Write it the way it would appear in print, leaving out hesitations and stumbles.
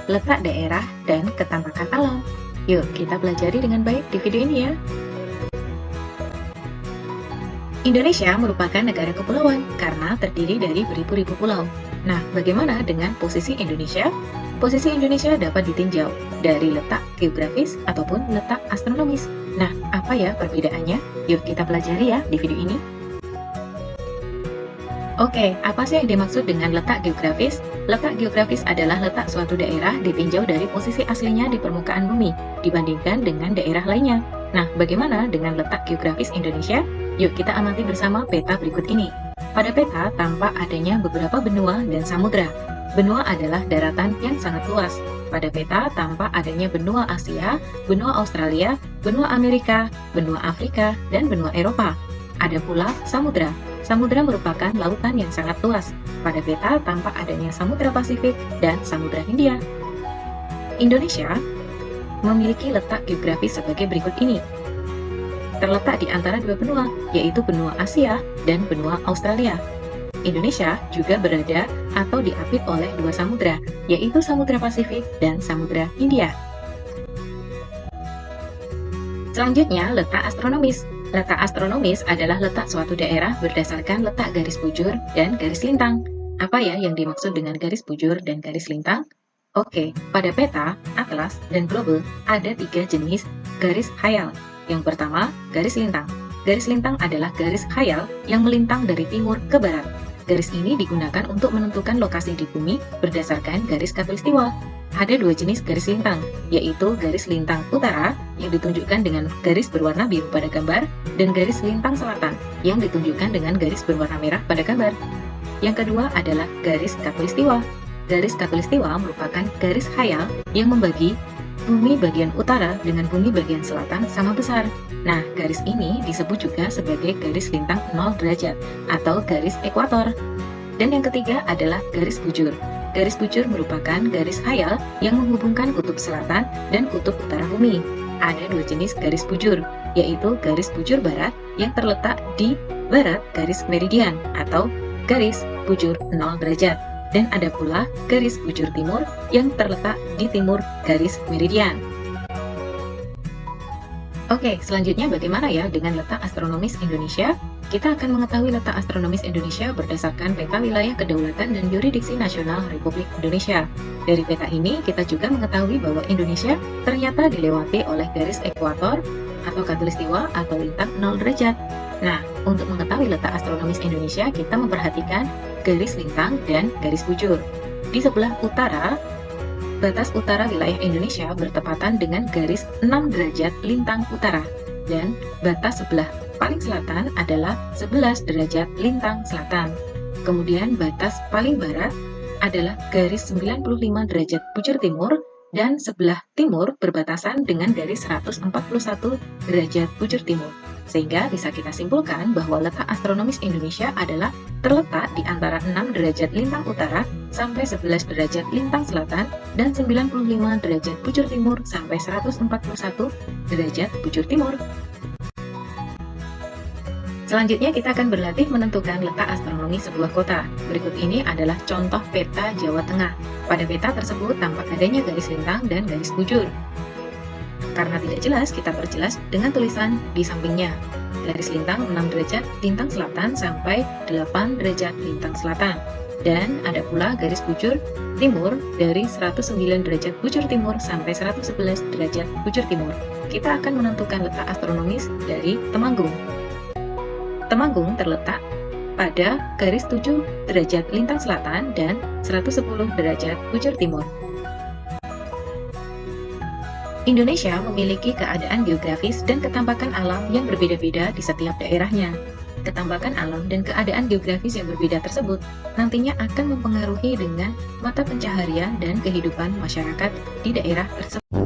letak daerah, dan ketampakan alam. Yuk, kita pelajari dengan baik di video ini ya. Indonesia merupakan negara kepulauan karena terdiri dari beribu-ribu pulau. Nah, bagaimana dengan posisi Indonesia? Posisi Indonesia dapat ditinjau dari letak geografis ataupun letak astronomis. Nah, apa ya perbedaannya? Yuk kita pelajari ya di video ini. Oke, apa sih yang dimaksud dengan letak geografis? Letak geografis adalah letak suatu daerah ditinjau dari posisi aslinya di permukaan bumi dibandingkan dengan daerah lainnya. Nah, bagaimana dengan letak geografis Indonesia? Yuk kita amati bersama peta berikut ini. Pada peta tampak adanya beberapa benua dan samudra. Benua adalah daratan yang sangat luas. Pada peta tampak adanya benua Asia, benua Australia, benua Amerika, benua Afrika, dan benua Eropa. Ada pula samudra. Samudra merupakan lautan yang sangat luas. Pada peta tampak adanya Samudra Pasifik dan Samudra Hindia. Indonesia memiliki letak geografis sebagai berikut ini. Terletak di antara dua benua, yaitu benua Asia dan benua Australia. Indonesia juga berada atau diapit oleh dua samudra, yaitu Samudra Pasifik dan Samudra Hindia. Selanjutnya, letak astronomis. Letak astronomis adalah letak suatu daerah berdasarkan letak garis bujur dan garis lintang. Apa ya yang dimaksud dengan garis bujur dan garis lintang? Oke, pada peta, atlas, dan globe ada 3 jenis garis khayal. Yang pertama, garis lintang. Garis lintang adalah garis khayal yang melintang dari timur ke barat. Garis ini digunakan untuk menentukan lokasi di bumi berdasarkan garis khatulistiwa. Ada 2 jenis garis lintang, yaitu garis lintang utara yang ditunjukkan dengan garis berwarna biru pada gambar, dan garis lintang selatan yang ditunjukkan dengan garis berwarna merah pada gambar. Yang kedua adalah garis khatulistiwa. Garis khatulistiwa merupakan garis khayal yang membagi bumi bagian utara dengan bumi bagian selatan sama besar. Nah, garis ini disebut juga sebagai garis lintang 0 derajat atau garis ekuator. Dan yang ketiga adalah garis bujur. Garis bujur merupakan garis khayal yang menghubungkan kutub selatan dan kutub utara bumi. Ada 2 jenis garis bujur, yaitu garis bujur barat yang terletak di barat garis meridian atau garis bujur 0 derajat. Dan ada pula garis bujur timur yang terletak di timur garis meridian. Oke, selanjutnya bagaimana ya dengan letak astronomis Indonesia? Kita akan mengetahui letak astronomis Indonesia berdasarkan peta wilayah kedaulatan dan yuridiksi nasional Republik Indonesia. Dari peta ini, kita juga mengetahui bahwa Indonesia ternyata dilewati oleh garis ekuator atau khatulistiwa atau lintang 0 derajat. Nah, untuk mengetahui letak astronomis Indonesia, kita memperhatikan garis lintang dan garis bujur. Di sebelah utara, batas utara wilayah Indonesia bertepatan dengan garis 6 derajat lintang utara, dan batas sebelah paling selatan adalah 11 derajat lintang selatan. Kemudian batas paling barat adalah garis 95 derajat bujur timur, dan sebelah timur berbatasan dengan garis 141 derajat bujur timur. Sehingga bisa kita simpulkan bahwa letak astronomis Indonesia adalah terletak di antara 6 derajat lintang utara sampai 11 derajat lintang selatan dan 95 derajat bujur timur sampai 141 derajat bujur timur. Selanjutnya kita akan berlatih menentukan letak astronomi sebuah kota. Berikut ini adalah contoh peta Jawa Tengah. Pada peta tersebut tampak adanya garis lintang dan garis bujur. Karena tidak jelas, kita perjelas dengan tulisan di sampingnya. Garis lintang 6 derajat lintang selatan sampai 8 derajat lintang selatan. Dan ada pula garis bujur timur dari 109 derajat bujur timur sampai 111 derajat bujur timur. Kita akan menentukan letak astronomis dari Temanggung. Temanggung terletak pada garis 7 derajat lintang selatan dan 110 derajat bujur timur. Indonesia memiliki keadaan geografis dan ketampakan alam yang berbeda-beda di setiap daerahnya. Ketampakan alam dan keadaan geografis yang berbeda tersebut nantinya akan mempengaruhi dengan mata pencaharian dan kehidupan masyarakat di daerah tersebut.